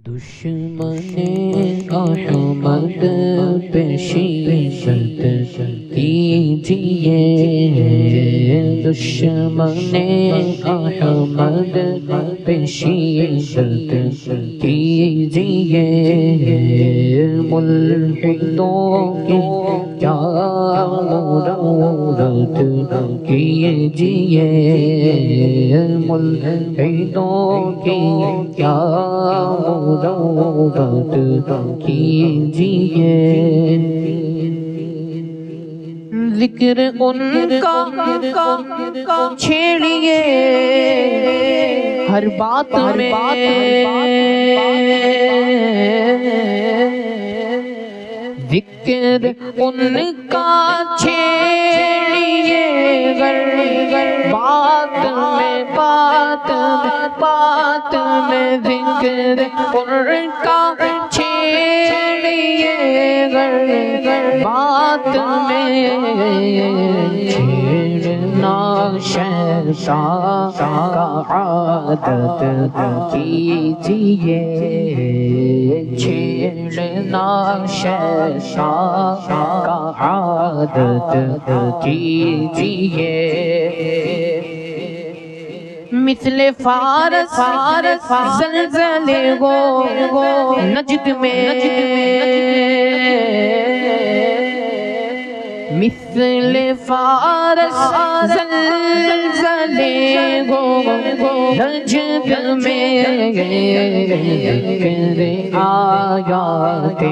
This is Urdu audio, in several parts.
دشمن احمد پہ شیشت کیجئے، دشمن احمد پہ شیشت کیجئے، ملحدوں کی کیا مدد کیجئے، ملحدوں کی کیا مدد کیجئے، ذکر ان کا چھیڑیے ہر بات میں، ذکر ان کا چھیڑیے ہر بات میں، بات میں ذکر ان کا چھیڑیے ہر بات میں، چھیڑنا شیطان کا عادت کیجئے، چھیڑنا شیطان کا عادت کیجئے، مثل فارس زلزلے گو نجد میں، مثل فارس زلزلے گو نجد میں، ذکر آیات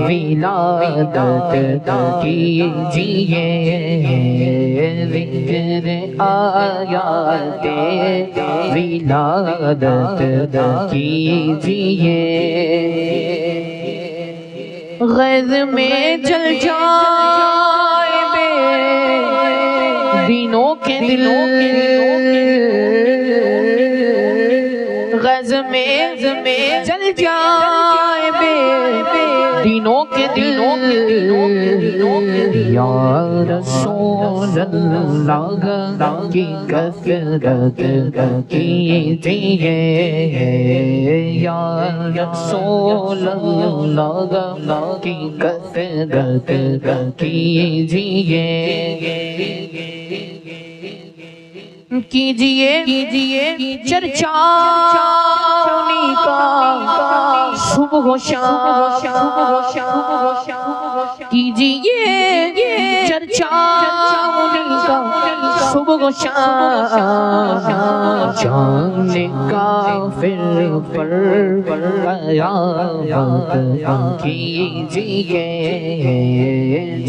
ولادت کیجئے، ذکر آیات ولادت کیجئے، غیظ میں جل جائے بے دینوں کے دل، غیظ میں جل جائے بے دینوں کے دل، یا رسول اللہ کی کثرت کیجئے، یا رسول اللہ کی کثرت کیجئے، کیجئے چرچا انہی کا صبح و شام، کیجئے چرچا انہی کا صبح و شام، جان کافر پر قیامت کیجئے،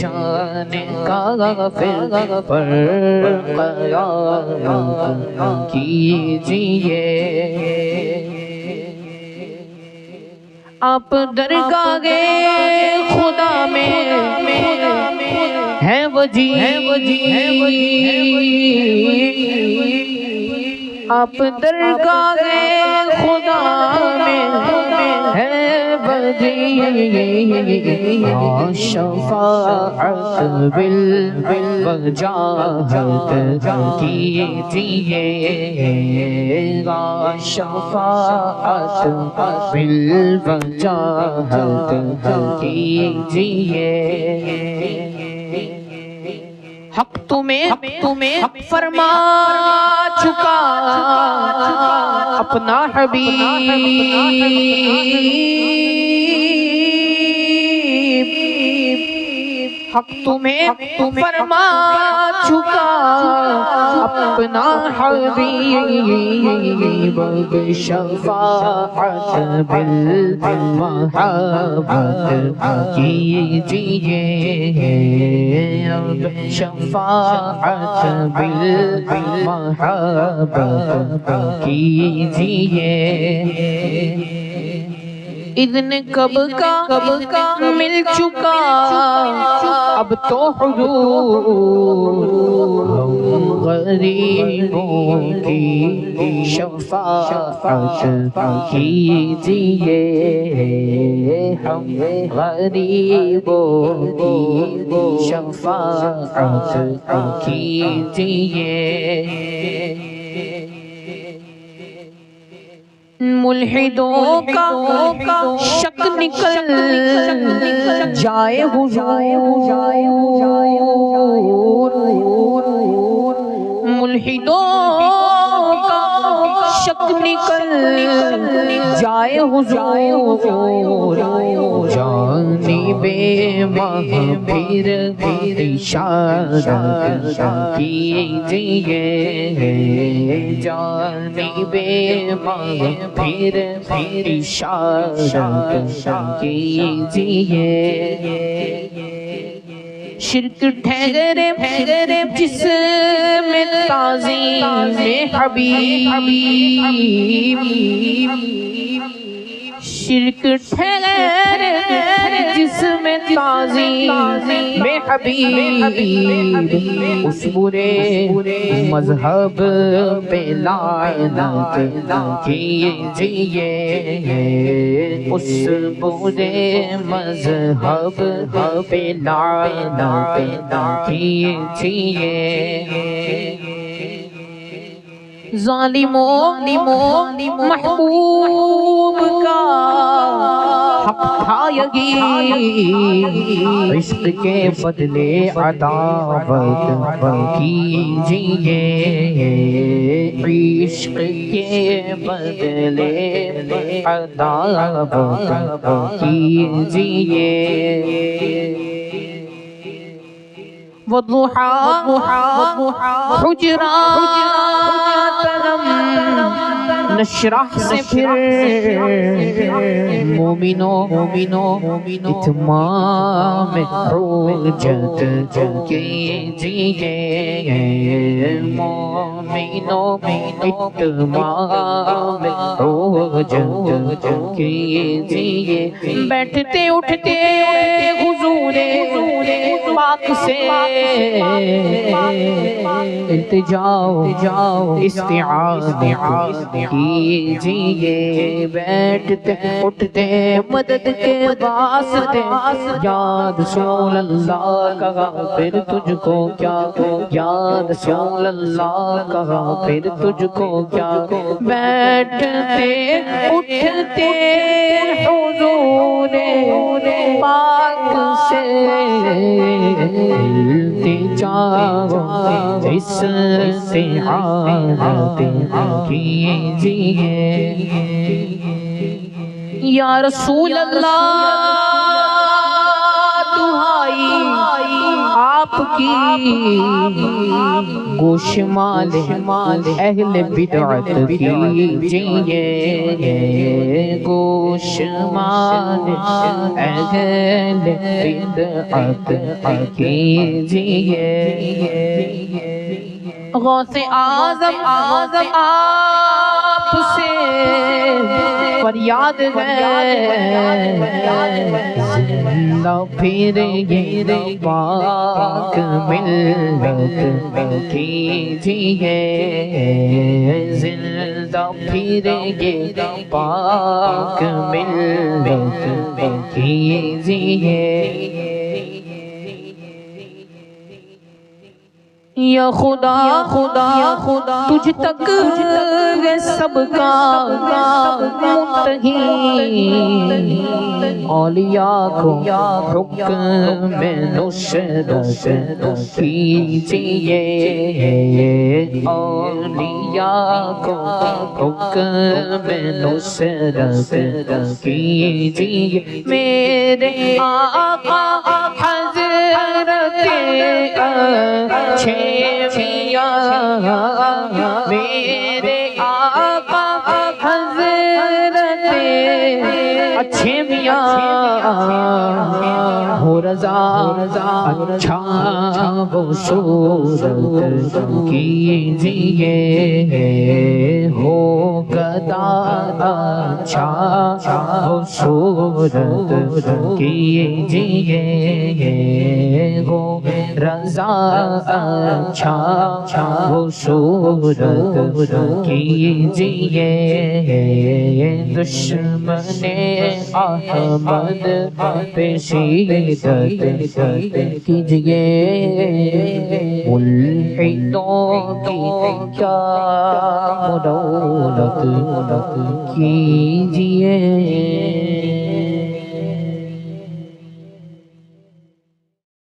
جان کافر پر قیامت کیجئے، آپ درگاہ خدا میں ہے وجیب، آپ درگاہ خدا میں ہے وجیب، شفاعت بالوجاہت کیجئے، شفاعت بالوجاہت کیجئے، حق تمہیں فرما چکا اپنا حبیب، حق تمہیں فرما چکا اپنا حبیب، شفاعت بالمحبت کیجئے، شفاعت بالمحبت کیجئے، اذن کب کا مل چکا اب تو حضور، غریبوں کی شفاعت کیجئے، ہم غریبوں کی شفاعت کیجئے، ملحدوں کا شک نکل جائے حضور، ملحدوں کا شک نکل جائے حضور، جانب مغفر اشارت کیجئے، جانب مغفر اشارت کیجئے۔ شرک ٹھہرے جس میں تعظیم حبیب، شرک ٹھہرے جس میں تعظیم حبیب، اس برے مذہب پہ لعنت کیجئے، اس برے مذہب پہ لعنت کیجئے۔ ظالموں محبوب کا حق تھا یہی، عشق کے بدلے عداوت کیجئے، عشق کے بدلے عداوت کیجئے۔ وضحا حجرات نشرح سے پھر مومنوں اتمام حجت کیجئے، مومنوں اتمام حجت کیجئے۔ بیٹھتے اٹھتے حضور پاک سے التجا استعانت کیجئے، بیٹھتے اٹھتے مدد کے واسطے یا رسول اللہ کہا پھر تجھ کو کیا، یا رسول اللہ کہا پھر تجھ کو کیا، بیٹھتے اٹھتے حضور پاک سے التجا استعانت کیجئے۔ یا رسول اللہ دہائی آپ کی، گوشمال اہل بدعت کیجئے، گوشمال اہل بدعت کیجئے۔ غوث اعظم آپ سے فریاد ہے، زندہ پھر یہ پاک ملت کیجئے، زندہ پھر یہ پاک ملت کیجئے۔ یا خدا تجھ تک ہے سب کا منتہی، اولیاء کو حکم نصرت کیجئے، اولیاء کو حکم نصرت کیجئے۔ میرے آقا حضرت اچھے میاں، میرے آقا حضرت اچھے میاں، ہو رضا اچھا وہ صورت کیجئے، ہو گدا اچھا وہ صورت کیجئے، ہو رضا اچھا وہ صورت کیجئے۔ دشمن احمد پہ شدت کیجئے ملحدوں کی کیا مدد کیجئے